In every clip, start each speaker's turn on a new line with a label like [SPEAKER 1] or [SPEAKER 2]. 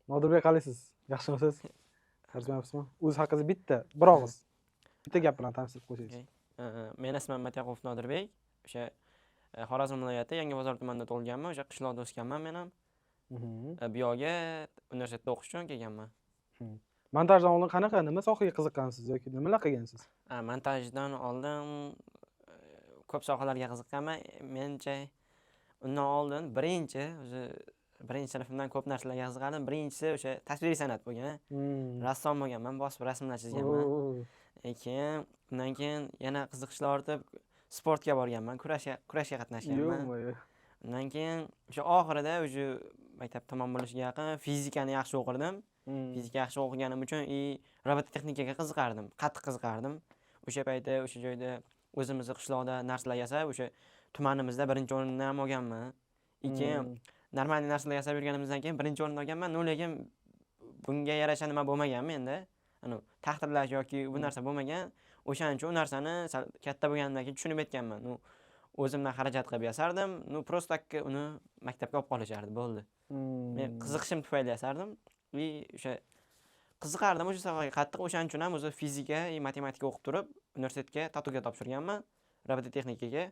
[SPEAKER 1] Nodirbek qalaysiz? Yaxshimisiz? Tarjimayapsizmi? O'z haqingizda bir og'iz, bitta gap bilan tanishtirib qo'ysangiz.
[SPEAKER 2] Men ismim Matyoqub Nodirbek. O'sha Xorazm viloyati Yangibozor tumanida tug'ilganman. O'sha qishloqda o'sganman men ham. Bu yerga universitetda o'qish uchun kelganman.
[SPEAKER 1] Montajdan oldin qanaqa, nima sohaga qiziqqansiz yoki nimalar qilgansiz?
[SPEAKER 2] Montajdan oldin ko'p sohalarga qiziqqanman. Menimcha undan oldin birinchi sinfimdan ko'p narsalarga qiziqardim. Birinchisi o'sha tasviriy san'at bo'lgan. Rassom bo'lganman, bosib rasmlar chizganman. Undan keyin yana qiziqishlar ortib sportga borganman, kurashga qatnashganman. Undan keyin o'sha oxirida o'sha maktab tamom bo'lishiga yaqin fizikani yaxshi o'qirdim. Fizika yaxshi o'qiganim uchun robototexnikaga qiziqardim, qattiq qiziqardim. O'sha paytda o'sha joyda o'zimizning qishloqda narsalar yasab, o'sha tumanimizda birinchi o'rinni ham olganman. Keyin normal narsalar yasab yurganimizdan keyin birinchi o'rinni olganman. Lekin bunga yarasha nima bo'lmagan menda. Taqdirlash yoki bu narsa bo'lmagan. O'shaning uchun u narsani katta bo'lganimdan keyin tushunib yetganman. O'zimdan xarajat qilib yasardim. Просто uni maktabga olib qolishardi, bo'ldi. Men qiziqishim tufayli yasardim. O'sha qiziqardim o'sha sohaga qattiq. O'shaning uchun ham o'zi fizika, matematika o'qib turib, universitetga tatuga topshirganman, robototexnikaga.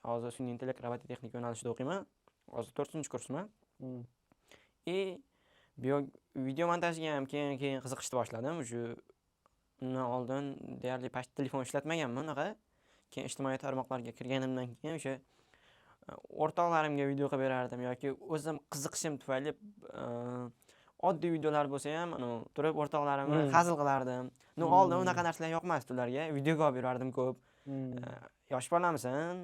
[SPEAKER 2] Hozir sun'iy intellekt robototexnika yo'nalishida o'qiyman. Hozir 4-kursman. Bu video montajga ham keyin qiziqishni boshladim. Undan oldin deyarli telefon ishlatmaganman unaqa. Keyin ijtimoiy tarmoqlarga kirganimdan keyin o'sha o'rtoqlarimga video qilib berardim yoki o'zim qiziqishim tufayli oddiy videolar bo'lsa ham, turib o'rtoqlarimga hazil qilardim. Oldin unaqa narsalar yoqmasdi ularga, videoga olib yurardim ko'p. Yosh bolamisan,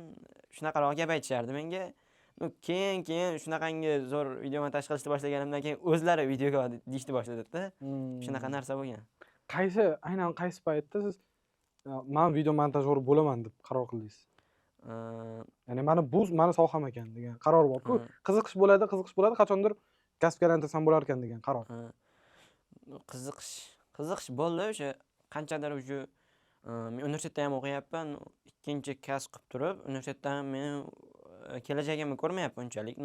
[SPEAKER 2] shunaqaroq gap aytishardi menga. Keyin shunaqangi zo'r video montaj qilishni boshlaganimdan keyin o'zlari videoga deyishni boshladi-da. Shunaqa narsa bo'lgan.
[SPEAKER 1] Aynan qaysi paytda siz men video montajyor bo'laman deb qaror qildingiz? Ya'ni mani soham ekan degan qaror bor-ku. Qiziqish bo'ladi, qachondir kasbga aylantirsam bo'lar ekan degan qaror.
[SPEAKER 2] Qiziqish bo'ldi. O'sha qanchadir men universitetda ham o'qiyapman. Ikkinchi kasb qilib turib, universitetda ham men kelajagimni ko'rmayapman unchalik.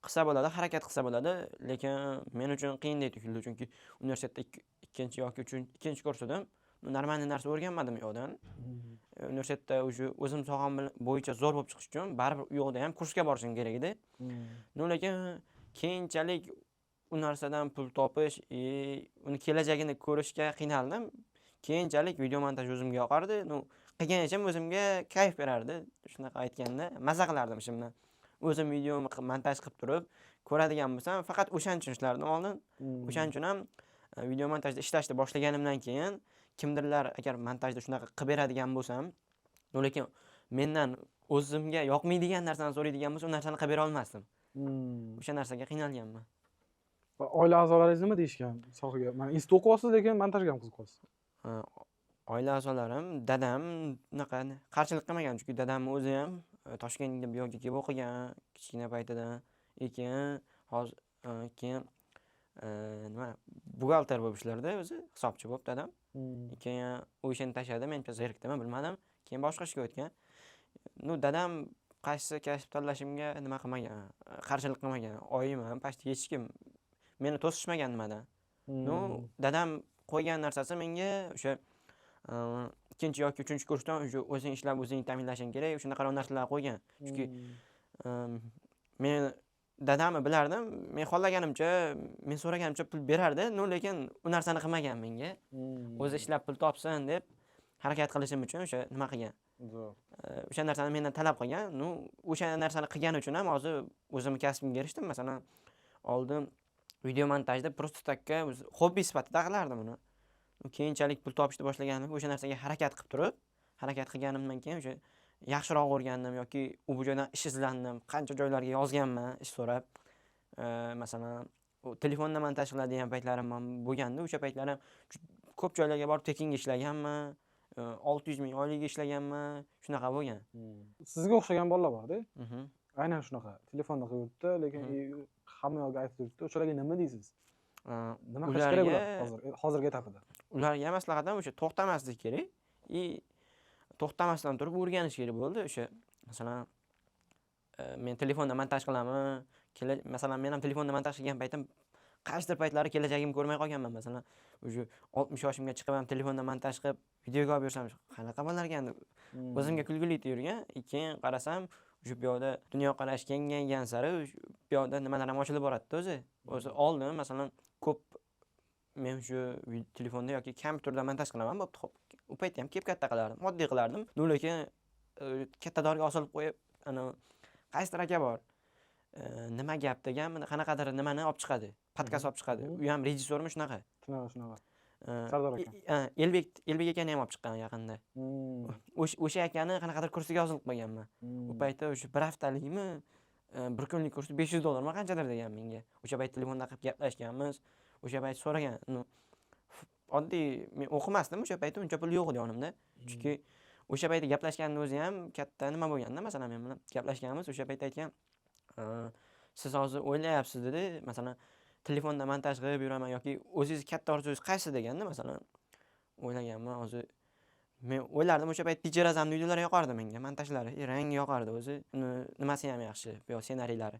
[SPEAKER 2] Qilsa bo'ladi, harakat qilsa bo'ladi, lekin men uchun qiyindek tuyuldi, chunki universitetda ikkinchi yoki uchinchi kurs edim. Normal narsa o'rganmadim yo'qdan. Universitetda o'zim soham bo'yicha zo'r bo'lib chiqish uchun baribir u yoqda ham kursga borishim kerak edi. Lekin keyinchalik u narsadan pul topish, uni kelajagini ko'rishga qiynaldim. Keyinchalik video montaj o'zimga yoqardi. Qilgan ishim o'zimga kayf berardi. Shunaqa aytganda, maza qilardim ishimni. O'zim video montaj qilib turib, ko'radigan bo'lsam, faqat o'shaning uchun ishlardim oldin. O'shaning uchun ham video montajda ishlashni boshlaganimdan keyin kimdirlar agar montajda shunaqa qilib beradigan bo'lsam, lekin mendan o'zimga yoqmaydigan narsani so'raydigan bo'lsa, u narsani qilib bera olmasdim. O'sha narsaga qiynalganman.
[SPEAKER 1] Oila a'zolaringiz nima deyishgan sohaga? Men institut o'qiyapsiz, lekin montajga ham qiziqyapsiz.
[SPEAKER 2] Oila a'zolarim, dadam unaqa qarshilik qilmagan, chunki dadam o'zi ham Toshkentga bu yerga kelib o'qigan kichkina paytida. Keyin buxgalter bo'lib ishlardi o'zi, hisobchi bo'lib dadam. Keyin u ishini tashladi, men zerikdimmi bilmadim. Keyin boshqa ishga o'tgan. Dadam qaysi kasb tanlashimga nima qilmagan, qarshilik qilmagan. Oyim ham pastga hech kim meni to'sishmagan nimadan. Dadam qo'ygan narsasi menga o'sha ikkinchi yoki uchinchi kursdan o'zing ishlab, o'zing ta'minlashing kerak, shunaqa narsalar qo'ygan. Chunki men dadamni bilardim, men xohlaganimcha, men so'raganimcha pul berardi, lekin u narsani qilmagan menga. O'zi ishlab pul topsin deb harakat qilishim uchun o'sha nima qilgan. O'sha narsani mendan talab qilgan. O'sha narsani qilgani uchun ham hozir o'zim kasbimga erishdim. Masalan, oldin video montajda prosta takka hobbi sifatida qilardim uni. Keyinchalik pul topishni boshlaganimda o'sha narsaga harakat qilib turib, harakat qilganimdan keyin o'sha yaxshiroq o'rgandim yoki u joydan ish izlandim, qancha joylarga yozganman ish so'rab. Masalan, telefonda montaj qiladigan paytlarim ham bo'lganda, o'sha paytlarim ko'p joylarga borib tekinga ishlaganman, 600 ming oylikga ishlaganman, shunaqa bo'lgan.
[SPEAKER 1] Sizga o'xshagan bolalar bor-da? Aynan shunaqa. Telefonda qilib yuribdi, lekin hamma yoqqa aytib yuribdi. O'shalarga nima deysiz? Nima qilish kerak ular hozirgi etapida?
[SPEAKER 2] Ularga maslahatim o'sha to'xtamaslik kerak. To'xtamasdan turib o'rganish kerak bo'ldi. O'sha masalan men telefonda montaj qilaman. Masalan, men ham telefonda montaj qilgan paytim qaysidir paytlari kelajagimni ko'rmay qolganman. Masalan, o'sha 60 yoshimga chiqib ham telefonda montaj qilib videoga olib yursam, qanaqa bo'larkan deb o'zimga kulgili tuyulgan. Keyin qarasam, o'sha bu yoqda dunyoqarash kengaygan sari bu yoqda nimalar ham ochilib boradi-da o'zi. O'zi oldin masalan ko'p men shu telefonda yoki kompyuterda montaj qilaman, bo'pti, xo'p. U paytda ham katta qilardim, oddiy qilardim. Lekin katta dorga osilib qo'yib, qaysidir aka bor. Nima gap degan, qanaqadir nimani olib chiqadi, podkast olib chiqadi. U ham rejissyormi shunaqa.
[SPEAKER 1] Shunaqa. Sardor aka.
[SPEAKER 2] Elbek akani ham olib chiqqan yaqinda. O'sha akani qanaqadir kursiga yozilib qo'yganman. U paytda o'sha bir haftalikmi, bir kunlik kursi $500 mi qanchadir degan menga. O'sha payt telefonda qilib gaplashganmiz. O'sha payt so'ragan. Oddiy men o'qimasdim o'sha paytda, uncha pul yo'q edi yonimda. Chunki o'sha paytda gaplashganning o'zi ham katta nima bo'lganda, masalan men bilan gaplashganmiz, o'sha paytda aytgan, siz hozir o'ylayapsiz dedi, masalan, telefonda montaj qilib yuraman yoki o'zingiz katta orzungiz qaysi deganda, masalan, o'ylaganman hozir. Men o'ylardim o'sha payt DJ Razamning videolari yoqardi menga, montajlari, rangi yoqardi o'zi, nimasi ham yaxshi, bu ssenariylari.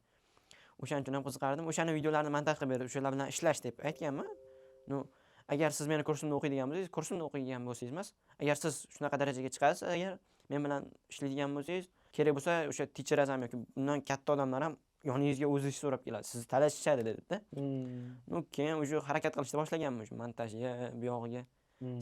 [SPEAKER 2] O'shaning uchun ham qiziqardim. O'shani videolarini montaj qilib berib, o'shalar bilan ishlash deb aytganman. Agar siz meni kursimda o'qiydigan bo'lsangiz, kursimda o'qigan bo'lsangiz emas, agar siz shunaqa darajaga chiqasiz, agar men bilan ishlaydigan bo'lsangiz, kerak bo'lsa o'sha teacher Azam yoki bundan katta odamlar ham yoningizga o'zingiz so'rab keladi. Sizni talashishadi dedi-da. Keyin o'sha harakat qilishni boshlaganman shu montajga, bu yog'iga.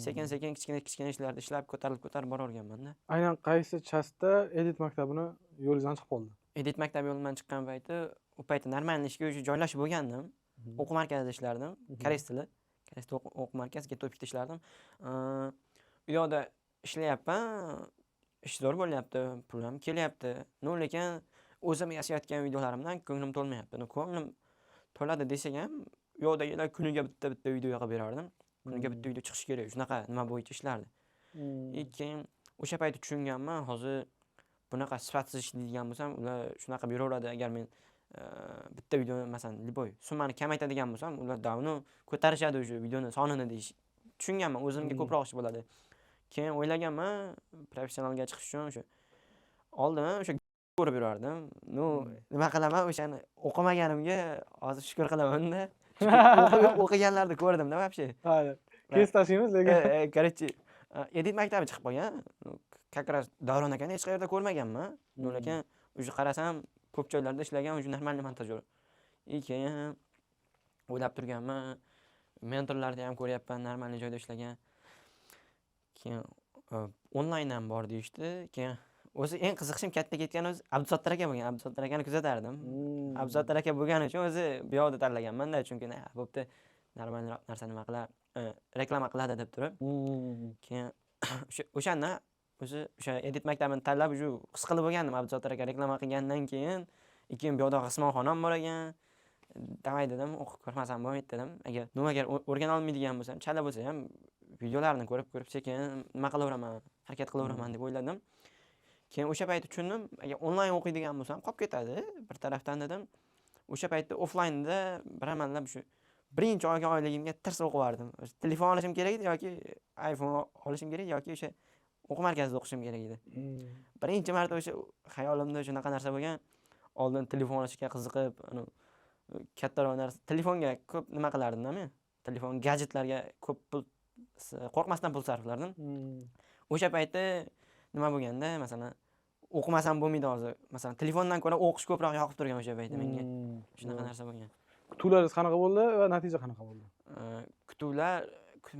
[SPEAKER 2] Sekin-sekin kichkina ishlarda ishlab ko'tarilib boraverganman-da.
[SPEAKER 1] Aynan qaysi chasda edit maktabini yo'lingizdan chiqib qoldi?
[SPEAKER 2] Edit maktabi yo'limdan chiqqan payti, u paytda normal ishga o'sha joylashib bo'lgandim. O'quv markazida ishlardim, koreys tili. Koreys tili o'quv markazi, Getopikda ishlardim. U yoqda ishlayapman, ish zo'r bo'lyapti, pulim kelyapti. Lekin o'zim yasayotgan videolarimdan ko'nglim to'lmayapti. Ko'nglim to'ladi desam ham, u yoqdagilar kuniga bitta video qilib berardim. Kuniga bitta video chiqishi kerak. Shunaqa nima bo'yicha ishlardi. Keyin o'sha paytda tushunganman, hozir bunaqa sifatsiz ishlaydigan bo'lsam, ular shunaqa beraveradi. Agar men bitta videoni masalan, liboy summani kamaytadigan bo'lsam, ular davno ko'tarishadi o'sha videoni sonini deyish. Tushunganman, o'zimga ko'proq ish bo'ladi. Keyin o'ylaganman, professionalga chiqish uchun o'sha oldin o'sha ko'rib yurardim. Nima qilaman, o'shani o'qimaganimga hozir shukr qilaman-da. O'qiganlarni ko'rdim-da вообще.
[SPEAKER 1] Hayır. Kes tashiymiz lekin.
[SPEAKER 2] Короче, edit maktabi chiqib qolgan. Как раз Davron akani hech qayerda ko'rmaganman. Lekin o'sha qarasam, ko'p joylarda ishlagan, o'sha normalniy montajyor. Keyin o'ylab turganman, mentorlarni ham ko'ryapman, normalniy joyda ishlagan. Keyin onlayn ham bor deyishdi. Keyin o'zi eng qiziqishim katta ketgan o'zi Abdusattor aka bo'lgan. Abdusattor akani kuzatardim. Abdusattor aka bo'lgani uchun o'zi bu yoqda tanlaganman-da, chunki bo'pti, normal narsa nima qilar, reklama qiladi deb turib. Keyin o'shandan o'zi o'sha edit maktabini tanlab shu his qilib bo'lgandim. Abdusattor aka reklama qilgandan keyin bu yoqda G'ismonxon ham bor ekan. Davay dedim, o'qib ko'rmasam bo'lmaydi dedim. Agar o'rgana olmaydigan bo'lsam, chala bo'lsa ham videolarini ko'rib sekin nima qilaveraman, harakat qilaveraman deb o'yladim. Keyin o'sha payt tushundim, agar onlayn o'qiydigan bo'lsam qolib ketadi. Bir tarafdan dedim, o'sha paytda offlaynda biramallab shu birinchi oyligimga tirs o'qib vardim. Telefon olishim kerak edi yoki iPhone olishim kerak yoki o'sha o'quv markazida o'qishim kerak edi. Birinchi marta o'sha xayolimda shunaqa narsa bo'lgan. Oldin telefon olishga qiziqib, kattaroq narsa, telefonga ko'p nima qilardim men. Telefon gadjetlarga ko'p pul qo'rqmasdan pul sarflardim. O'sha paytda nima bo'lganda, masalan, o'qimasam bo'lmaydi hozir. Masalan, telefondan ko'ra o'qish ko'proq yoqib turgan o'sha paytda menga. Shunaqa narsa bo'lgan.
[SPEAKER 1] Kutuvlaringiz qanaqa bo'ldi va natija qanaqa bo'ldi?
[SPEAKER 2] Kutuvlar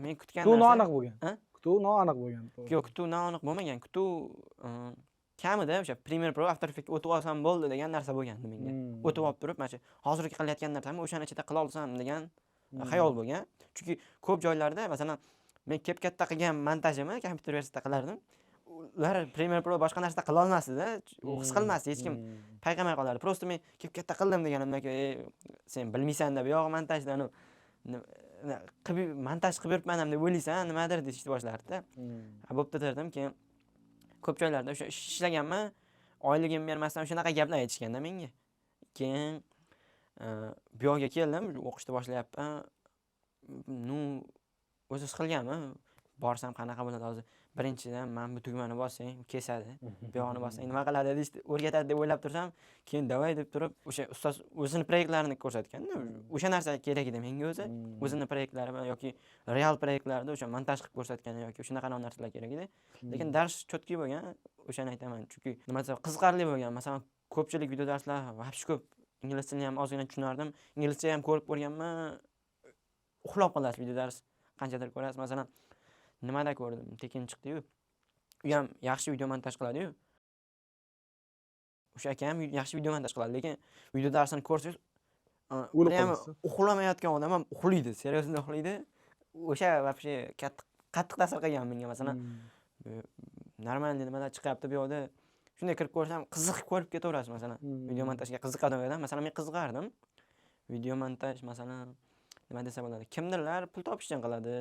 [SPEAKER 2] men kutgan
[SPEAKER 1] narsa. Kutuv noaniq bo'lgan. Kutuv noaniq bo'lgan.
[SPEAKER 2] Yo'q, kutuv noaniq bo'lmagan. Kutuv kamida o'sha Premiere Pro, After Effects o'tib olsam bo'ldi degan narsa bo'lgandi menga. O'tib olib turib, mana shu hozirgi qilayotgan narsamni o'shani ichida qila olsam degan xayol bo'lgan. Chunki ko'p joylarda, masalan, men katta qilgan montajimni kompyuter versiyasida qilardim. Ular Premiere Pro boshqa narsa qila olmasdi-da, his qilmasdi, hech kim payqamay qolardi. Prosta men katta qildim deganimdan keyin, sen bilmaysan deb, yo'q montajdan montaj qilib yuribman deb o'ylaysan, nimadir deyishni boshlardi-da. Bo'pti derdim, keyin ko'p joylarda o'sha ishlaganman, oyligim bermasdan shunaqa gaplar aytishganda menga. Keyin bu yoqqa keldim, o'qishni boshlayapman. O'zi his qilganman. borsam qanaqa bo'ladi hozir. Birinchidan men bu tugmani bossang, kesadi. Bu yoqni bossang nima qiladi deydi, o'rgatadi deb o'ylab tursam, keyin davay deb turib, o'sha ustoz o'zini proyektlarini ko'rsatganda, o'sha narsa kerak edi menga o'zi. O'zini proyektlari bilan yoki real proyektlarda o'sha montaj qilib ko'rsatgani yoki shunaqa narsalar kerak edi. Lekin dars chotki bo'lgan, o'shani aytaman. Chunki nima desam, qiziqarli bo'lgan. Masalan, ko'pchilik video darslar vahsh ko'p. Ingliz tilini ham ozgina tushunardim. Inglizcha ham ko'rib ko'rganman. Uxlab qolasiz video dars. Qanchadir ko'rasiz. Masalan, nimada ko'rdim? Tekin chiqdi-yu. U ham yaxshi video montaj qiladi-yu. O'sha aka ham yaxshi video montaj qiladi, lekin video darsini ko'rsangiz, uxlamayotgan odam ham uxlaydi, seriozno uxlaydi. O'sha vobshe qattiq ta'sir qilgan menga. Masalan, normal nimalar chiqyapti bu yoqda. Shunday kirib ko'rsam, qiziqib ko'rib ketaverasiz masalan. Video montajga qiziqadigan odam, masalan men qiziqardim. Video montaj masalan nima desa bo'ladi? Kimdirlar pul topish uchun qiladi.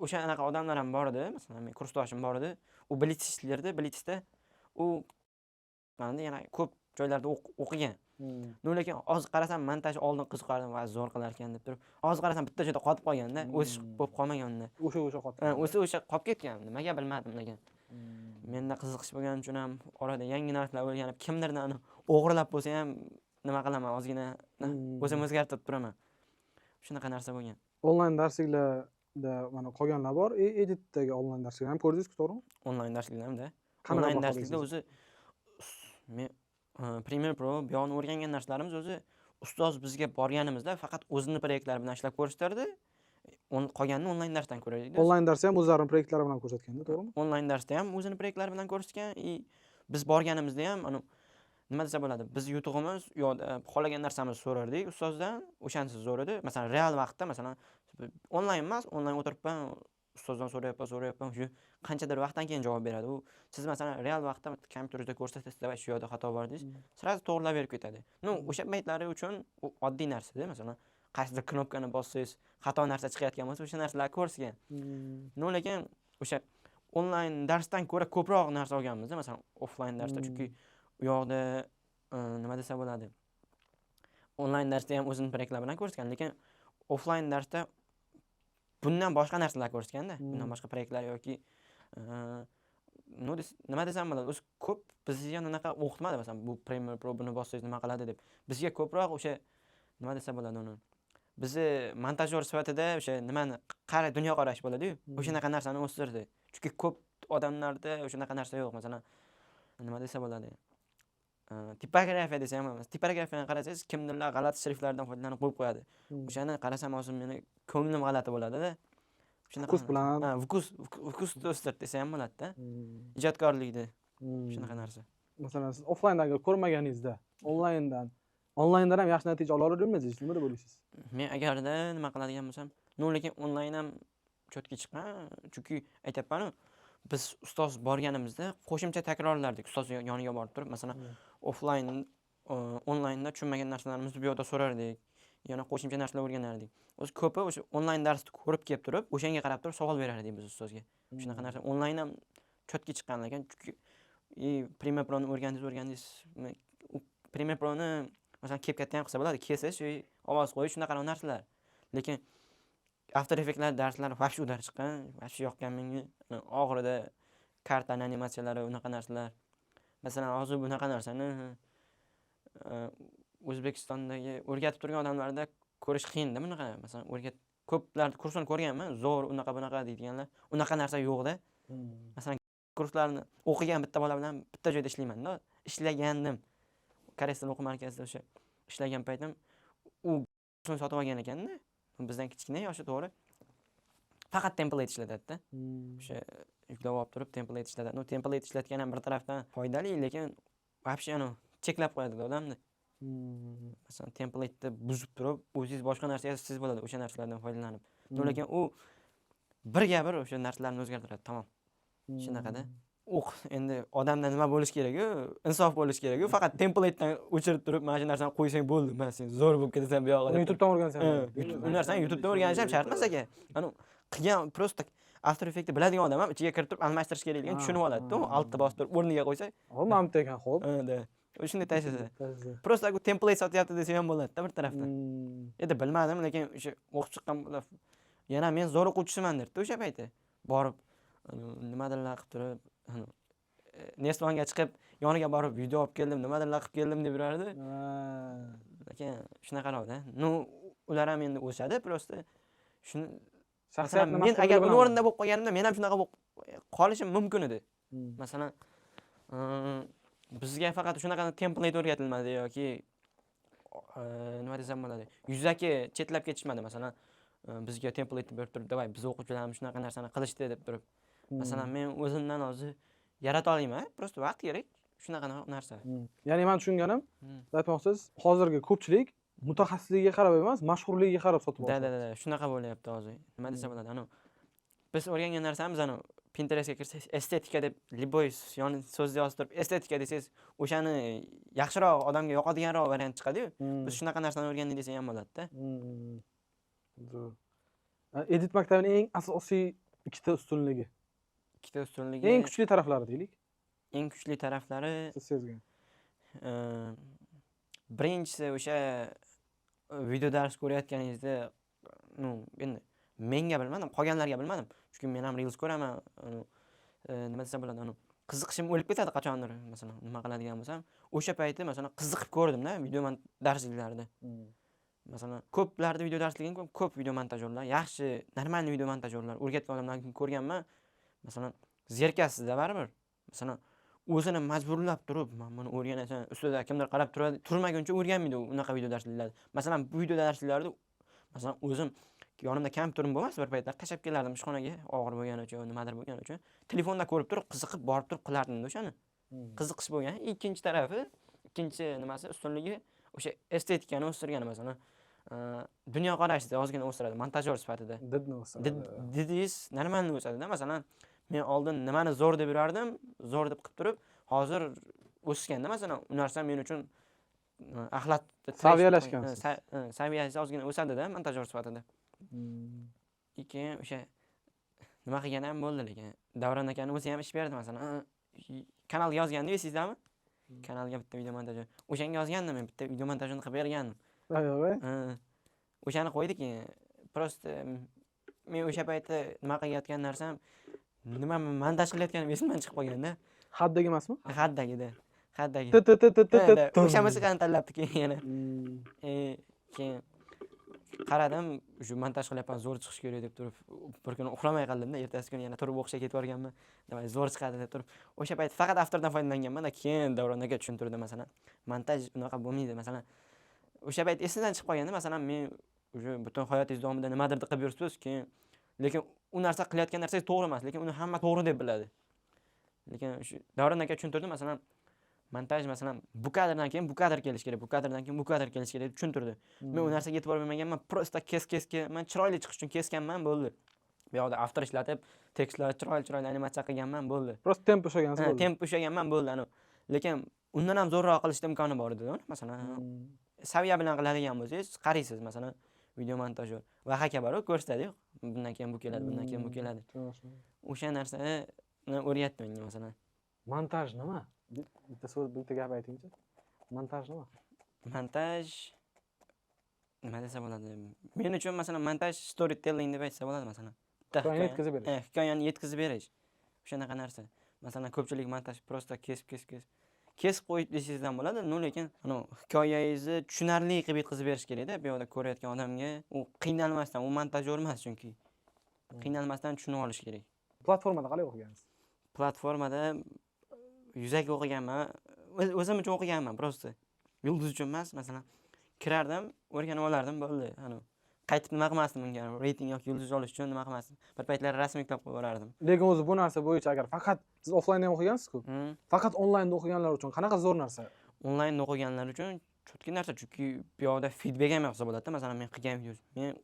[SPEAKER 2] O'sha anaqa odamlar ham bor edi. Masalan men kursdoshim bor edi. U Blitz ishlardi. Blitzda u yana ko'p joylarda o'qigan. Lekin hozir qarasam montaj oldin qiziqardim va zo'r qilar ekan deb turib. Hozir qarasam bitta joyda qotib qolganda, o'sish bo'lib qolmagan unda.
[SPEAKER 1] O'sha qotib.
[SPEAKER 2] O'sha qolib ketgan. Nimaga bilmadim lekin. Menda qiziqish bo'lgani uchun ham orada yangi narsalar o'rganib, kimdirdan o'g'irlab bo'lsa ham nima qilaman, ozgina o'zim o'zgartirib turaman. Shunaqa narsa bo'lgan.
[SPEAKER 1] Onlayn darsliklarda mana qolganlar bor. Editdagi onlayn darsliklar ham ko'rdingiz-ku, to'g'rimi?
[SPEAKER 2] Onlayn darsliklarda. Onlayn darslikda o'zi men Premiere Pro bu yoqni o'rgangan narsalarimiz o'zi ustoz bizga borganimizda faqat o'zini proyektlari bilan ishlab ko'rsatardi. Qolganini onlayn darsdan ko'rardik.
[SPEAKER 1] Onlayn darsda ham o'zlarining proyektlari bilan ko'rsatganda, to'g'rimi?
[SPEAKER 2] Onlayn darsda ham o'zini proyektlari bilan ko'rsatgan. Biz borganimizda ham nima desa bo'ladi? Biz yutug'imiz yo'qda xohlagan narsamizni so'rardik ustozdan. O'shanisi zo'r edi. Masalan, real vaqtda, masalan, onlayn emas, onlayn o'tiribman, ustozdan so'rayapman, shu qanchadir vaqtdan keyin javob beradi. U siz masalan real vaqtda kompyuterda ko'rsatasiz va shu yerda xato bor deysiz, sirasi to'g'rilab berib ketadi. O'sha paytlari uchun u oddiy narsa-da, masalan, qaysidir knopkani bossangiz, xato narsa chiqayotgan bo'lsa, o'sha narsalarni ko'rsatgan. Lekin o'sha onlayn darsdan ko'ra ko'proq narsa olganmiz, masalan, offlayn darsda, chunki u yoqda nima desa bo'ladi? Onlayn darsda ham o'zini proyektlar bilan ko'rsatgan, lekin offlayn darsda bundan boshqa narsalar ko'rsatganda, bundan boshqa proyektlar yoki nima desam bo'ladi, o'zi ko'p bizga unaqa o'qitmadi, masalan, bu Premiere Pro buni bossangiz nima qiladi deb. Bizga ko'proq o'sha nima desa bo'ladi uni. Bizni montajyor sifatida o'sha nimani dunyo qarash bo'ladi-yu, o'shanaqa narsani o'stirdi. Chunki ko'p odamlarda o'shanaqa narsa yo'q, masalan, nima desa bo'ladi? Tipografiya desa ham emas. Tipografiyani qarasangiz, kimdirlar g'alati shriftlardan foydalanib qo'yib qo'yadi. O'shani qarasam hozir meni ko'nglim g'alati bo'ladi-da.
[SPEAKER 1] Shunaqa bilan
[SPEAKER 2] vkus o'stirdi desa ham bo'ladi-da. Ijodkorlikda shunaqa narsa.
[SPEAKER 1] Masalan, siz offlayndagi ko'rmaganingizda, onlayndan ham yaxshi natija ola olurdingiz, nima deb o'ylaysiz?
[SPEAKER 2] Men agarda nima qiladigan bo'lsam, lekin onlayn ham chotki chiqqan, chunki aytayapman-ku, biz ustoz borganimizda qo'shimcha takrorlardik. Ustoz yoniga borib turib, masalan, onlaynda tushunmagan narsalarimizni bu yerda so'rardik. Yana qo'shimcha narsalar o'rganardik. O'zi ko'pi o'sha onlayn darsni ko'rib kelib turib, o'shanga qarab turib savol berar edik biz ustozga. Shunaqa narsa onlayn ham chotki chiqqan ekan, chunki Premiere Pro'ni o'rgandingiz. Premiere Pro'ni masalan CapCut'da ham qilsa bo'ladi, kesish, ovoz qo'yish, shunaqa narsalar. Lekin After Effects'lar darslari vobshe udar chiqqan, vobshe yoqqan menga. Oxirida kartani animatsiyalari, unaqa narsalar. Masalan, hozir bunaqa narsani O'zbekistondagi o'rgatib turgan odamlarda ko'rish qiyin-da bunaqa. Masalan, ko'plar kursini ko'rganman, zo'r bunaqa deydiganlar. Unaqa narsa yo'q-da. Masalan, kurslarni o'qigan bitta bola bilan bitta joyda ishlayman-da. Ishlagandim. Koreys tili o'quv markazida o'sha ishlagan paytim u kursini sotib olgan ekanda. Bizdan kichkina yoshi to'g'ri. Faqat template ishlatadi-da. O'sha yuklab olib turib template ishlatadi. Template ishlatgan ham bir tarafdan foydali, lekin vobshe cheklab qo'yadi odamni. Masalan, template'ni buzib turib, o'zingiz boshqa narsa yozasiz bo'ladi o'sha narsalardan foydalanib. Lekin u birga bir o'sha narsalarni o'zgartiradi, tamom. Shunaqada. Endi odamda nima bo'lish kerak-ku? Insof bo'lish kerak-ku. Faqat template'dan o'chirib turib, mana shu narsani qo'ysang bo'ldi. Men sen zo'r bo'lib ketasan bu yoqqa.
[SPEAKER 1] YouTube'dan o'rgansan.
[SPEAKER 2] U narsani YouTube'dan o'rganish ham shart emas aka. Qilgan prosta After Effects'ni biladigan odam ham ichiga kirib turib almashtirish kerakligini tushunib oladi-ku. Altda bosib turib o'rniga qo'ysa,
[SPEAKER 1] "Xo'p, mana bitta ekan, xo'p."
[SPEAKER 2] Shunday tashlasa. Prosta bu template sotyapti desa ham bo'ladi-da bir tarafdan. Endi bilmadim, lekin o'sha o'qib chiqqan bola yana men zo'r o'quvchisiman derdi o'sha payti. borib nimadirlar qilib turib, Nestvanga chiqib, yoniga borib video olib keldim, nimadirlar qilib keldim deb yurardi. Lekin shunaqaroq-da. Ular ham endi o'sadi, prosta shuni
[SPEAKER 1] Shaxsiyatni
[SPEAKER 2] men agar uning o'rnida bo'lib qolganimda, men ham shunaqa bo'lib qolishim mumkin edi. Masalan, bizga faqat shunaqa template o'rgatilmadi yoki nima desam bo'ladi, yuzaki chetlab ketishmadi. Masalan, bizga template berib turib, "Davay, biz o'quvchilarimiz shunaqa narsani qilishdi" deb turib. Masalan, men o'zimdan hozir yarata olmayman, prosta vaqt kerak shunaqa narsa.
[SPEAKER 1] Ya'ni men tushunganim, aytmoqchisiz, hozirgi ko'pchilik mutaxassisligiga qarab emas, mashhurligiga qarab sotib oladi.
[SPEAKER 2] Da, shunaqa bo'lyapti hozir. Nima desam bo'ladi, biz o'rgangan narsamiz Pinterestga kirsangiz estetika deb liboy so'zni yozib turib, estetika desangiz, o'shani yaxshiroq, odamga yoqadiganroq variant chiqadi-yu. Biz shunaqa narsani o'rgandik desang ham bo'ladi-da.
[SPEAKER 1] Edit maktabining eng asosiy ikkita ustunligi. Eng kuchli taraflari deylik.
[SPEAKER 2] Eng kuchli taraflari
[SPEAKER 1] siz sezgan.
[SPEAKER 2] Birinchisi o'sha video dars ko'rayotganingizda, endi menga bilmadim, qolganlarga bilmadim. Chunki men ham reels ko'raman. Nima desam bo'ladi, qiziqishim o'lib ketadi qachondir, masalan, nima qiladigan bo'lsam, o'sha payti masalan qiziqib ko'rdim-da video darsliklarida. Masalan, ko'plarda video darsligini ko'p video montajyorlar, yaxshi, normal video montajyorlar o'rgatgan odamlarni ko'rganman. Masalan, zerkasizda baribir. Masalan, o'zini majburlab turib, "Men buni o'rganasan", ustida kimdir qarab turmaguncha o'rganmaydi unaqa video darsliklarda. Masalan, bu video darsliklarda masalan, o'zim yonimda kompyuterim bo'lmas, bir paytlar qashab kelardim ishxonaga, og'ir bo'lgani uchun, nimadir bo'lgani uchun. Telefonda ko'rib turib, qiziqib borib turib qilardim-da o'shani. Qiziqish bo'lgan. Ikkinchi tarafi, ikkinchi nimasi ustunligi o'sha estetikani o'stirgani, masalan, dunyoqarashni ozgina o'stiradi montajyor sifatida.
[SPEAKER 1] Didni o'stiradi.
[SPEAKER 2] Didingiz normalni o'sadi-da. Masalan, men oldin nimani zo'r deb yurardim, zo'r deb qilib turib, hozir o'sganda masalan, u narsa men uchun axlat
[SPEAKER 1] saviyalashgansiz.
[SPEAKER 2] Saviyasi ozgina o'sadi-da montajyor sifatida. Keyin o'sha nima qilgan ham bo'ldi, lekin Davron akani o'zi ham ish berdi, masalan, kanalga yozgandi, eslaysizlarmi? Kanalga bitta video montajyor. O'shanga yozgandim, men bitta video montajini qilib bergandim. O'shani qo'ydik, prosta men o'sha paytda nima qilayotgan narsam, nima montaj qilayotganim esimdan chiqib qolganda.
[SPEAKER 1] Haddagi emasmi?
[SPEAKER 2] Haddagida. O'sha musiqani tanlabdi keyin yana. Keyin qaradim, shu montaj qilyapman, zo'r chiqish kerak deb turib, bir kuni uxlamay qoldim-da, ertasi kuni yana turib o'qishga ketib borganman. Davay, zo'r chiqadi deb turib, o'sha payt faqat Afterdan foydalanganman, keyin Davron aka tushuntirdi, masalan, montaj unaqa bo'lmaydi, masalan. O'sha payt esimdan chiqib qolganda, masalan, men o'sha butun hayotingiz davomida nimadir qilib yuribsiz, keyin lekin u narsa qilayotgan narsangiz to'g'ri emas, lekin uni hamma to'g'ri deb biladi. Lekin shu Davron aka tushuntirdi, masalan, montaj masalan bu kadrdan keyin bu kadr kelish kerak, bu kadrdan keyin bu kadr kelish kerak deb tushuntirdi. Men u narsaga yetib bormaganman, prosta men chiroyli chiqish uchun kesganman, bo'ldi. Bu yoqda After ishlatib, tekstlar chiroyli animatsiya qilganman, bo'ldi.
[SPEAKER 1] Prosta tempo ushlagansiz bo'ldi.
[SPEAKER 2] Tempo ushlaganman, bo'ldi. Lekin undan ham zo'rroq qilishda imkoni bor edi, masalan. Saviya bilan qiladigan bo'lsangiz, qaraysiz, masalan, video montajyor. Va haka bor, ko'rsatadi, bundan keyin bu keladi, bundan keyin bu keladi. O'sha narsani o'rgatdi menga, masalan.
[SPEAKER 1] Montaj nima? Bitta so'z, bitta gap aytingchi. Montaj nima?
[SPEAKER 2] Montaj nima desa bo'ladi? Men uchun masalan montaj storytelling deb aytsa bo'ladi, masalan.
[SPEAKER 1] Hikoyani yetkazib berish.
[SPEAKER 2] Hikoyani yetkazib berish. O'shanaqa narsa. Masalan, ko'pchilik montaj prosta kesib qo'yib desangizdan bo'ladi, lekin hikoyangizni tushunarli qilib yetkazib berish kerak-da, bu yoqda ko'rayotgan odamga. U qiynalmasdan, u montajyor emas chunki. Qiynalmasdan tushunib olish kerak.
[SPEAKER 1] Platformada qalay o'qigansiz?
[SPEAKER 2] Platformada yuzaki o'qiganman. O'zim uchun o'qiganman, prosta. Yulduz uchun emas, masalan, kirardim, o'rganib olardim, bo'ldi. Qaytib nima qilmasdim unga, reyting yoki yulduz olish uchun nima qilmasdim. Bir paytlar rasm yuklab qo'yib yuborardim.
[SPEAKER 1] Lekin o'zi bu narsa bo'yicha agar faqat siz offlaynda ham o'qigansiz-ku. Faqat onlaynda o'qiganlar uchun qanaqa zo'r narsa?
[SPEAKER 2] Onlaynda o'qiganlar uchun chutki narsa, chunki bu yoqda feedback ham yo'qsa bo'ladi-da. Masalan, men qilgan video, men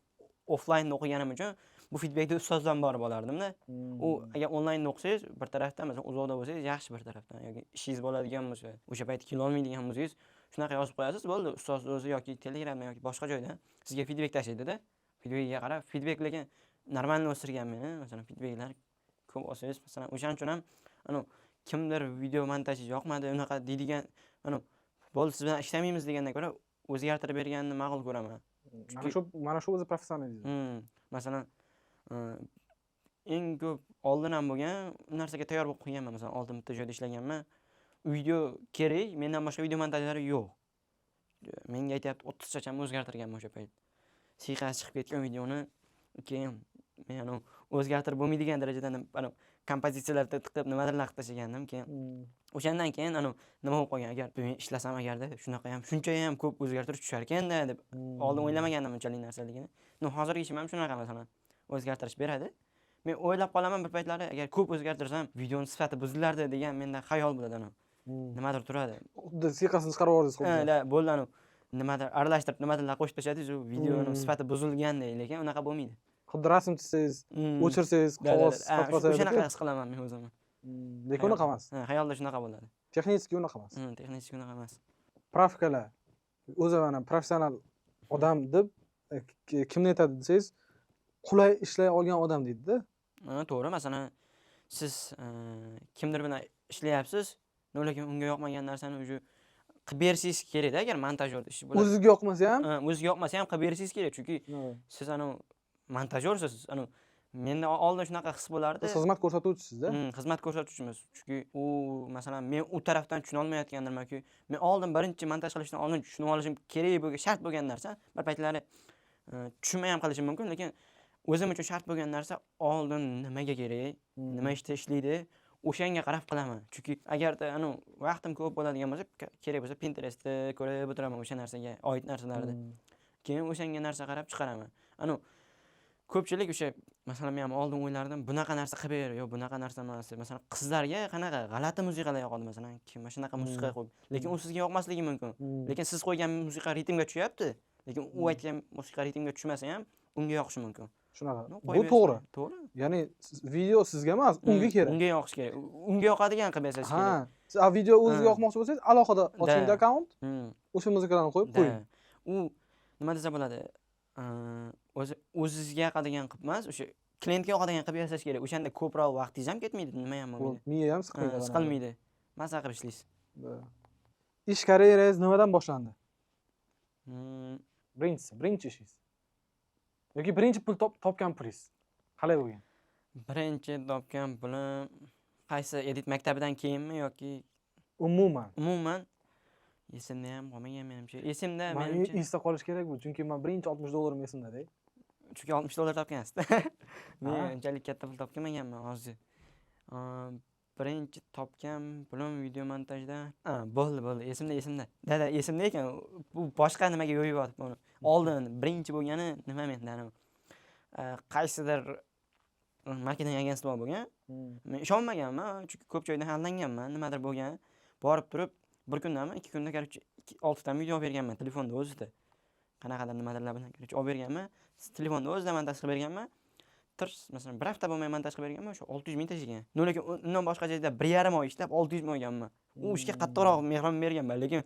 [SPEAKER 2] offlaynda o'qiganim uchun bu feedbackni ustozdan borib olardim-da. U agar onlaynda o'qisangiz, bir tarafdan masalan uzoqda bo'lsangiz yaxshi, bir tarafdan yoki ishingiz bo'ladigan bo'lsa, o'sha payt kela olmaydigan bo'lsangiz, shunaqa yozib qo'yasiz, bo'ldi. Ustoz o'zi yoki Telegramda yoki boshqa joydan sizga feedback tashlaydi-da. Feedbackga qarab, feedback lekin normalni o'stirgan meni, masalan, feedbacklar ko'p olsangiz, masalan, o'shaning uchun ham kimdir video montaji yoqmadi, unaqa deydigan, bo'ldi, siz bilan ishlamaymiz degandan ko'ra o'zgartirib berganini ma'qul ko'raman.
[SPEAKER 1] Mana shu o'zi professionalizm.
[SPEAKER 2] Masalan, eng ko'p oldin ham bo'lgan narsaga tayyor bo'lib qo'yganman. Masalan, oldin bitta joyda ishlaganman. Video kerak, mendan boshqa video montajlari yo'q. Menga aytayapti 30 chacham o'zgartirganman o'sha payt. Siyqasi chiqib ketgan videoni keyin men o'zgartirib bo'lmaydigan darajada kompozitsiyalarga tiqib nimalarni qilib tashlagandim. Keyin o'shandan keyin nima bo'lib qolgan, agar men ishlasam agarda shunaqa ham shuncha ham ko'p o'zgartirish tushar ekanda deb oldin o'ylamagandim unchalik narsaligini. Hozirgi ishim ham shunaqa masalan o'zgartirish beradi. Men o'ylab qolaman bir paytlari agar ko'p o'zgartirsam videoni sifati buzilardi degan menda xayol bo'ladi. Nimadir turadi.
[SPEAKER 1] Xuddi siyqasini chiqarib yubordingiz xuddi.
[SPEAKER 2] Bo'ldi nimadir aralashtirib nimadir qo'shib tashladingiz, videoning sifati buzilgandek, lekin unaqa bo'lmaydi.
[SPEAKER 1] Xuddi rasm chizsangiz, o'chirsangiz, qog'oz sifat qolsa,
[SPEAKER 2] o'shanaqa his qilaman men o'zimni.
[SPEAKER 1] Lekin unaqa emas.
[SPEAKER 2] Xayolda shunaqa bo'ladi.
[SPEAKER 1] Texnik unaqa emas.
[SPEAKER 2] Texnik unaqa emas.
[SPEAKER 1] Pravkalar o'zi mana professional odam deb kimni aytadi desangiz, qulay ishlay olgan odam deydi-da.
[SPEAKER 2] To'g'ri, masalan, siz kimdir bilan ishlayapsiz, lekin unga yoqmagan narsani o'sha qilib berishingiz kerak-da, agar montajyor ish bo'ladi.
[SPEAKER 1] O'ziga yoqmasa ham,
[SPEAKER 2] o'ziga yoqmasa ham qilib berishingiz kerak, chunki siz montajyorsiz. Menda oldin shunaqa his bo'lardi.
[SPEAKER 1] Siz xizmat ko'rsatuvchisizda.
[SPEAKER 2] Xizmat ko'rsatuvchimiz. Chunki u masalan men u tarafdan tushuna olmayotgandirmanki, men oldin birinchi montaj qilishdan oldin tushunib olishim kerak bo'lgan, shart bo'lgan narsa, bir paytlari tushunmay ham qolishim mumkin, lekin o'zim uchun shart bo'lgan narsa oldin nimaga kerak, nima ishda ishlaydi, o'shanga qarab qilaman. Chunki agarda vaqtim ko'p bo'ladigan bo'lsa, kerak bo'lsa Pinterestda ko'rib o'tiraman o'sha narsaga oid narsalarni. Keyin o'shanga narsa qarab chiqaraman. Ko'pchilik o'sha masalan men ham oldin o'ylardim, bunaqa narsa qilib ber, yo bunaqa narsa emas. Masalan, qizlarga qanaqa g'alati musiqalar yoqadi masalan, kim mana shunaqa musiqa qo'yib. Lekin u sizga yoqmasligi mumkin. Lekin siz qo'ygan musiqa ritmga tushyapti, lekin u aytgan musiqa ritmga tushmasa ham unga yoqishi mumkin.
[SPEAKER 1] Shunaqa. Bu to'g'ri.
[SPEAKER 2] To'g'ri.
[SPEAKER 1] Ya'ni video sizga emas, unga kerak.
[SPEAKER 2] Unga yoqish kerak. Unga yoqadigan qilib yasash kerak.
[SPEAKER 1] Siz video o'zingizga yoqmoqchi bo'lsangiz, alohida oching akkaunt. O'sha musiqalarni qo'yib qo'ying.
[SPEAKER 2] U nima desa bo'ladi? O'zingizga yoqadigan qilib emas, o'sha klientga yoqadigan qilib yasash kerak. O'shanda ko'proq vaqtingiz ham ketmaydi, nima ham bo'lmaydi.
[SPEAKER 1] Miya ham siqilmaydi.
[SPEAKER 2] Siqilmaydi. Maza qilib ishlaysiz.
[SPEAKER 1] Ish karyerangiz nimadan boshlandi? Birinchi ishingiz. Yoki birinchi pul topgan pulingiz qalay bo'lgan?
[SPEAKER 2] Birinchi topgan pulim qaysi edit maktabidan keyinmi yoki
[SPEAKER 1] umuman?
[SPEAKER 2] Umuman esimda ham qolmagan menimcha. Esimda
[SPEAKER 1] menimcha esda qolish kerak bu, chunki men birinchi $60 esimda-da.
[SPEAKER 2] Chunki $60 topgansiz. Men unchalik katta pul topganman hozir. Birinchi topgan pulim video montajda. Bo'ldi, esimda. Dada, esimda ekan. Bu boshqa nimaga yo'yib yotibman uni. Oldin birinchi bo'lgani nima menda qaysidir makina agentство bo'lgan. Men ishonmaganman, chunki ko'p joydan aldanganman, nimadir bo'lgan. Borib turib, bir kundami, 2 kunda короче 6 ta video olib berganman telefonda o'zida. Qanaqadir nimadirlar bilan короче olib berganman. Telefonda o'zida montaj qilib berganman. Masalan, bir hafta bo'lmay montaj qilib berganman, o'sha 600 ming tashlagan. Lekin undan boshqa joyda 1,5 oy ishlab 600 ming olganman. U ishga qattiqroq mehron berganman, lekin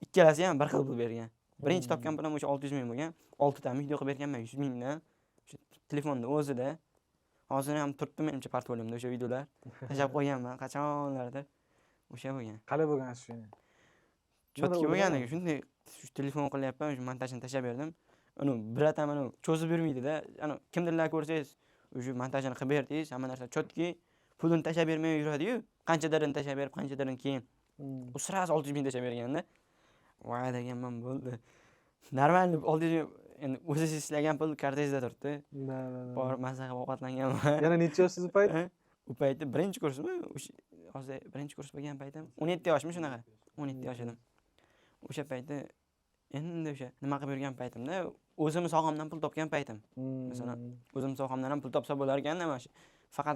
[SPEAKER 2] ikkalasi ham bir xil pul bergan. Birinchi topgan pulim o'sha 600 ming bo'lgan. 6 ta video qilib berganman 100 mingdan. O'sha telefonda o'zida. Hozir ham turibdi menimcha portfoliyomda o'sha videolar. Tashlab qo'yganman qachonlarda. O'sha bo'lgan.
[SPEAKER 1] Qalay bo'lgan shuni?
[SPEAKER 2] Chotki bo'lgandiki, shunday telefon qilyapman, o'sha montajni tashlab berdim. Birata cho'zib yurmaydi-da. Kimdirlar ko'rsangiz, o'sha montajni qilib berdingiz, hamma narsa chotki, pulini tashlab bermay yuradi-yu, qanchadarini tashlab berib, qanchadarini keyin. U sirasi 600 ming tashlab berganda, voy deganman, bo'ldi. Normal 600 ming endi o'zingiz ishlagan pul kartangizda turibdi. Borib maza qilib ovqatlanganman.
[SPEAKER 1] Yana necha yoshsiz payt?
[SPEAKER 2] U paytda birinchi kursmi? Hozir birinchi kurs bo'lgan paytim 17 yoshmi shunaqa? 17 yosh edim. O'sha paytda endi o'sha nima qilib yurgan paytimda o'zim sog'omdan pul topgan paytim. Masalan, o'zim sog'omdan ham pul topsa bo'lar ekanda, mana shu faqat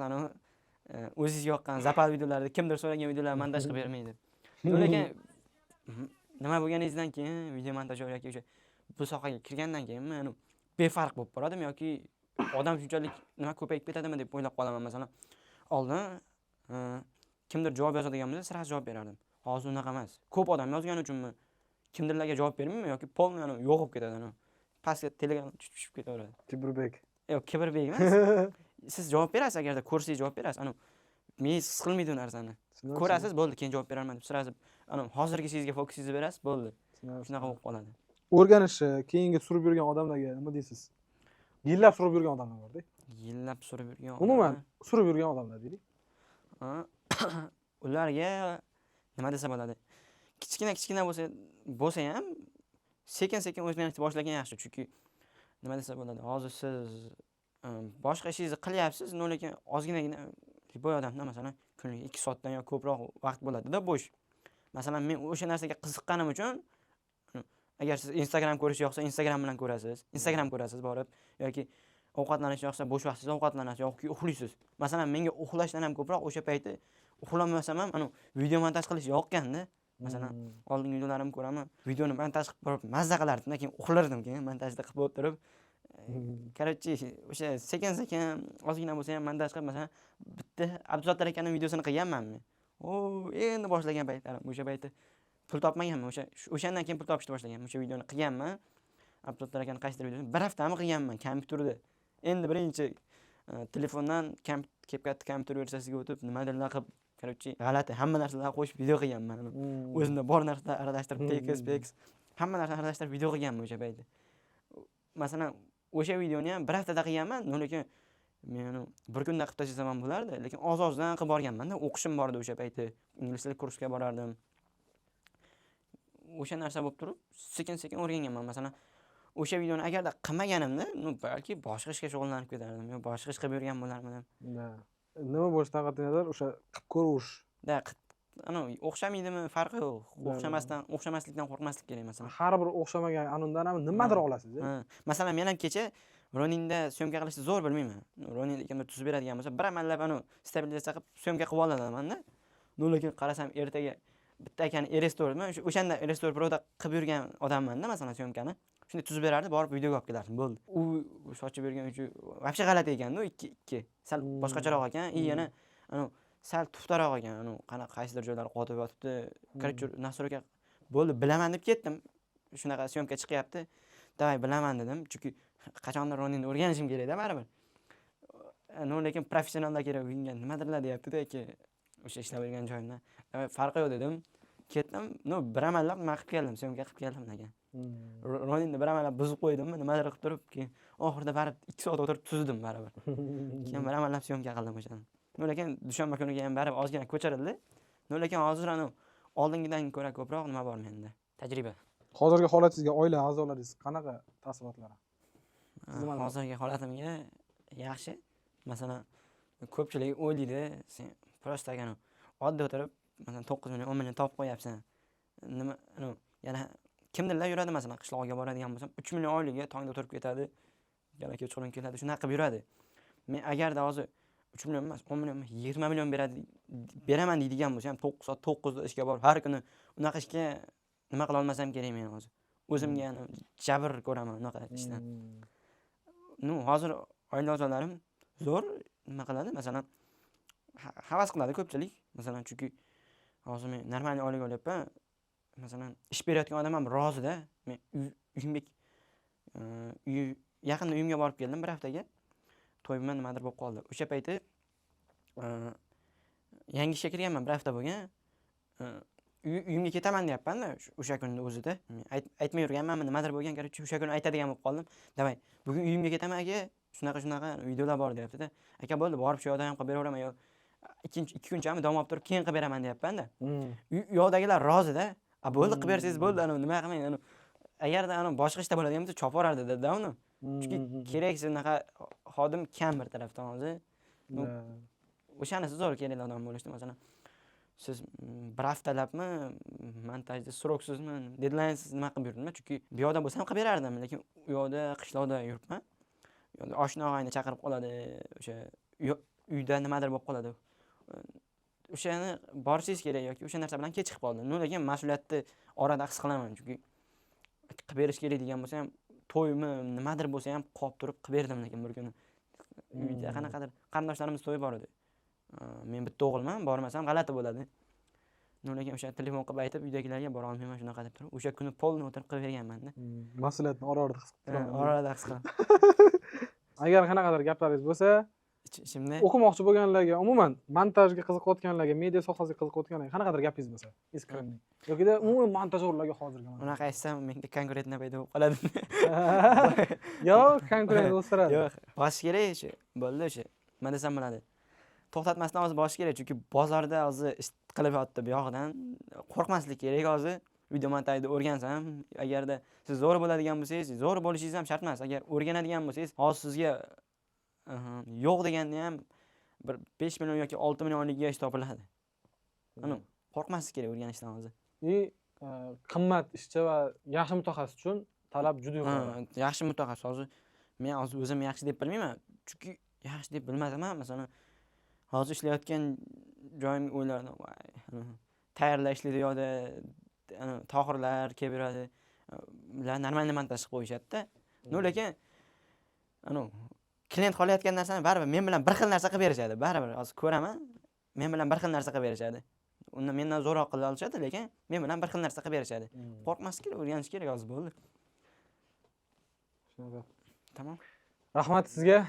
[SPEAKER 2] o'zingiz yoqqan zapal videolarda kimdir so'ragan videolarni montaj qilib bermaydi. Lekin nima bo'lganingizdan keyin video montajyor yoki o'sha bu sohaga kirgandan keyin men befarq bo'lib qoladimi yoki odam shunchalik nima ko'payib ketadimi deb o'ylab qolaman. Masalan, oldin kimdir javob yozadigan bo'lsa, sira javob berardim. Hozir unaqa emas. Ko'p odam yozgani uchunmi kimdirlarga javob bermayman yoki polni yo'q bo'lib ketadi. Pastga telegram tushib ketaveradi.
[SPEAKER 1] Kibrbek.
[SPEAKER 2] Yo'q, kibrbek emas. Siz javob berasiz, agarda ko'rsangiz javob berasiz. Men his qilmaydi u narsani. Ko'rasiz, bo'ldi, keyin javob berarman deb sirasi hozirgi sizga fokusingizni berasiz, bo'ldi. Shunaqa bo'lib qoladi.
[SPEAKER 1] O'rganishni, keyingi surib yurgan odamlarga nima deysiz? Yillab surib yurgan odamlar bor-da.
[SPEAKER 2] Yillab surib yurgan
[SPEAKER 1] Umuman surib yurgan odamlar deylik.
[SPEAKER 2] ularga nima desa bo'ladi? Kichkina bo'lsa ham sekin o'zgarishni boshlagan yaxshi. Chunki nima desa bo'ladi? Hozir siz boshqa ishingizni qilyapsiz, lekin ozginagina boy odamda masalan kunlik 2 soatdan yo ko'proq vaqt bo'ladi-da bo'sh. Masalan, men o'sha narsaga qiziqqanim uchun agar siz Instagram ko'rish yoqsa, Instagram bilan ko'rasiz. Instagram ko'rasiz borib yoki ovqatlanish yoqsa, bo'sh vaqtingiz ovqatlanasiz yoki uxlaysiz. Masalan, menga uxlashdan ham ko'proq o'sha payti uxlamasam ham video montaj qilish yoqqanda. Masalan, oldingi videolarimni ko'raman, videoni montaj qilib borib mazza qilardim, keyin uxlardim, keyin montajda qilib o'tirib. Короче, o'sha sekin ozgina bo'lsa ham montaj qilib, masalan, bitta Abduzottar akaning videosini qilganman men. Endi boshlagan paytlarim, o'sha payti pul topmaganman, o'shandan keyin pul topishni boshlaganman. O'sha videoni qilganman. Abduzottar akaning qaysidir videosini bir haftami qilganman kompyuterda. Endi birinchi telefondan CapCut kompyuter versiyasiga o'tib, nimadirlar qilib, короче, g'alati hamma narsalarni qo'shib video qilganman. O'zimda bor narsalarni aralashtirib, PX hamma narsani aralashtirib video qilganman o'sha payti. Masalan, o'sha videoni ham bir haftada qilganman, lekin men bir kunda qilib tashlasam ham bo'lardi, lekin oz-ozdan qilib borganman-da. O'qishim bor edi o'sha payti. Ingliz tili kursiga borardim. O'sha narsa bo'lib turib, sekin o'rganganman. Masalan, o'sha videoni agarda qilmaganimda, balki boshqa ishga shug'ullanib ketardim, yo boshqa ish qilib yurgan bo'larmidim.
[SPEAKER 1] Nima bo'lishidan qat'iy nazar o'sha qilib ko'rish.
[SPEAKER 2] O'xshamaydimi, farqi yo'q. O'xshamaslikdan qo'rqmaslik kerak masalan.
[SPEAKER 1] Har bir o'xshamagan anundan ham nimadir olasiz.
[SPEAKER 2] Masalan, men ham kecha Roninda syomka qilishni zo'r bilmayman. Roninda kimdir tuzib beradigan bo'lsa, bir amallab stabilizatsiya qilib syomka qilib olaman-da. Lekin qarasam ertaga bitta akani Restore, o'shanda Restore Pro'da qilib yurgan odamman-da, masalan, syomkani. Shunday tuzib berardi, borib videoga olib kelardim, bo'ldi. U sochib bergan uchun вообще g'alati ekan-da, ikki. Sal boshqacharoq ekan, yana sal tuftaroq ekan, qaysidir joylari qotib yotibdi. Короче, nastroyka bo'ldi, bilaman deb ketdim. Shunaqa syomka chiqyapti. Davay bilaman dedim, chunki qachondir Roninni o'rganishim kerak-da baribir. Lekin professionallar kerak, unga nimadirlar deyapti-da aka. O'sha ishlab yurgan joyimdan. Farqi yo'q dedim. Ketdim, bir amallab nima qilib keldim, syomka qilib keldim degan. Roninni bir amallab buzib qo'ydimmi, nimadir qilib turib, keyin oxirida barib 2 soat o'tirib tuzdim baribir. Keyin bir amallab syomka qildim o'shani. Lekin dushanba kuniga ham barib ozgina ko'chirildi. Lekin hozir oldingidan ko'ra ko'proq nima bor menda? Tajriba.
[SPEAKER 1] Hozirgi holatingizga oila a'zolaringiz qanaqa taassurotlari?
[SPEAKER 2] Hozirgi holatimga yaxshi. Masalan, ko'pchilik o'ylaydi, sen prosta oddiy o'tirib, masalan 9 million, 10 million topib qo'yapsan. Nima, yana kimdirlar yuradi, masalan, qishloqqa boradigan bo'lsam, 3 million oyligiga tongda o'tirib ketadi, yana kechqurun keladi, shunaqa qilib yuradi. Men agarda hozir 3 million emas, 10 million emas, 20 million beraman deydigan bo'lsam, 9 soat 9 da ishga borib, har kuni unaqa ishga nima qila olmasam kerak men hozir. O'zimga jabr ko'raman unaqa ishdan. Hozir oila a'zolarim zo'r nima qiladi? Masalan, havas qiladi ko'pchilik. Masalan, chunki hozir men normal oylik olyapman. Masalan, ish berayotgan odam ham rozi-da. Men yaqinda uyimga borib keldim bir haftaga. To'yimdan nimadir bo'lib qoldi. O'sha payti yangi ishga kirganman, bir hafta bo'lgan. Uyimga ketaman deyapman-da o'sha kunning o'zida. Aytmay yurganmanmi, nimadir bo'lgan, короче, o'sha kuni aytadigan bo'lib qoldim. Davay, bugun uyimga ketaman aka, shunaqa videolar bor deyapti-da. Aka bo'ldi, borib shu yoqda ham qilib beraveraman yo 2 kunchami dam olib turib keyin qilib beraman deyapman-da. Yo'qdagilar rozi-da. Bo'ldi, qilib bersangiz bo'ldi, nima qilmang. Agarda boshqa ishda bo'ladigan bo'lsa chopib yuborardi dedi-da uni. Chunki keraksiz unaqa xodim kam bir tarafdan hozir. O'shanisi zo'r kerak odam bo'lishdi, masalan. Siz bir haftalabmi montajda sroksizmi, deadline'siz nima qilib yurdimmi? Chunki bu yoqda bo'lsam qilib berardim, lekin u yoqda qishloqda yuribman. Yo'lda oshna og'ayni chaqirib qoladi, o'sha uyda nimadir bo'lib qoladi. O'shani borishingiz kerak yoki o'sha narsa bilan kechikib qoldim. Lekin mas'uliyatni orada his qilaman, chunki qilib berish kerak degan bo'lsa ham, to'ymi nimadir bo'lsa ham qolib turib qilib berdim, lekin bir kuni uyda qanaqadir qarindoshlarimiz to'y bor edi. Men bitta o'g'ilman, bormasam g'alati bo'ladi. Lekin o'sha telefon qilib aytib, uydagilarga bora olmayman shunaqa deb turib, o'sha kuni polni o'tirib qilib berganman-da.
[SPEAKER 1] Mas'uliyatni orada his qilib turaman.
[SPEAKER 2] Orada his qilaman.
[SPEAKER 1] Agar qanaqadir gaplaringiz bo'lsa,
[SPEAKER 2] Ichimda
[SPEAKER 1] o'qimoqchi bo'lganlarga, umuman montajga qiziqayotganlarga, media sohasiga qiziqayotganlarga qanaqadir gapingiz bo'lsa, eskirmang. Yokida umuman montajyorlarga hozirgi
[SPEAKER 2] unaqa aytsam menda konkurentlar paydo bo'lib qoladi.
[SPEAKER 1] Yo'q, konkurent o'stiradi.
[SPEAKER 2] Yo'q, bosish kerak shu. Bo'ldi o'sha. Nima desam bo'ladi. To'xtatmasdan hozir bosish kerak, chunki bozorda hozir ish qilib yotdi bu yog'idan. Qo'rqmaslik kerak hozir. Video montajni o'rgansam, agarda siz zo'r bo'ladigan bo'lsangiz, zo'r bo'lishingiz ham shart emas. Agar o'rganadigan bo'lsangiz, hozir sizga yo'q deganda ham bir 5 million yoki 6 million oylikka ish topiladi. Ana, qo'rqmaslik kerak o'rganishdan hozir.
[SPEAKER 1] Qimmat ishchi va yaxshi mutaxassis uchun talab juda yuqori.
[SPEAKER 2] Yaxshi mutaxassis hozir men hozir o'zim yaxshi deb bilmayman. Chunki yaxshi deb bilmasam ham, masalan, hozir ishlayotgan joyimga o'ylardim, voy, tayyorlar ishlaydi yo'da, tohirlar kelib yuradi. Ular normalniy montaj qilib qo'yishadi-da. Lekin klient xohlayotgan narsani baribir men bilan bir xil narsa qilib berishadi. Baribir hozir ko'raman, men bilan bir xil narsa qilib berishadi. Unda mendan zo'roq qila olishadi, lekin men bilan bir xil narsa qilib berishadi. Qo'rqmaslik kerak, o'rganish kerak hozir bo'ldi.
[SPEAKER 1] Shunaqa.
[SPEAKER 2] Tamam.
[SPEAKER 1] Rahmat sizga.